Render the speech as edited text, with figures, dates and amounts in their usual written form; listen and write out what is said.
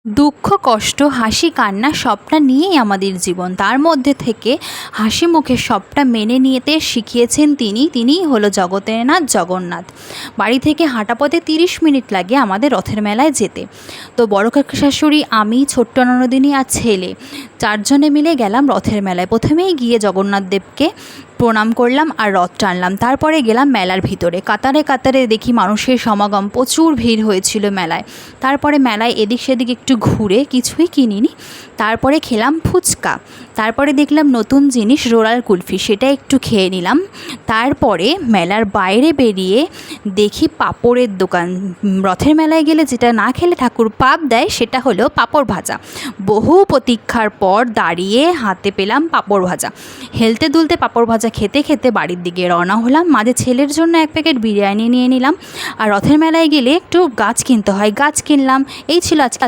দুঃখ কষ্ট হাসি কান্না সবটা নিয়েই আমাদের জীবন। তার মধ্যে থেকে হাসি মুখে সবটা মেনে নিতে শিখিয়েছেন তিনিই হলো জগতের নাথ জগন্নাথ। বাড়ি থেকে হাঁটা পথে 30 মিনিট লাগে আমাদের রথের মেলায় যেতে। তো বড় কাকা শাশুড়ি, আমি, ছোট্ট ননদিনী আর ছেলে 4 জনে মিলে গেলাম রথের মেলায়। প্রথমেই গিয়ে জগন্নাথ দেবকে প্রণাম করলাম আর রথ টানলাম। তারপরে গেলাম মেলার ভিতরে। কাতারে কাতারে দেখি মানুষের সমাগম, প্রচুর ভিড় হয়েছিল মেলায়। তারপরে মেলায় এদিক সেদিক একটু ঘুরে কিছুই কিনিনি। তারপরে খেলাম ফুচকা। তারপরে দেখলাম নতুন জিনিস রোলার কুলফি, সেটা একটু খেয়ে নিলাম। তারপরে মেলার বাইরে বেরিয়ে দেখি পাঁপড়ের দোকান। রথের মেলায় গেলে যেটা না খেলে ঠাকুর পাপ দেয় সেটা হলো পাঁপড় ভাজা। বহু প্রতীক্ষার পর দাঁড়িয়ে হাতে পেলাম পাঁপড় ভাজা। হেলতে দুলতে পাঁপড় ভাজা খেতে খেতে বাড়ির দিকে রওনা হলাম। মাঝে ছেলের জন্য 1 প্যাকেট বিরিয়ানি নিয়ে নিলাম। আর রথের মেলায় গেলে একটু গাছ কিনতে হয়, গাছ কিনলাম। এই ছিল আজকে।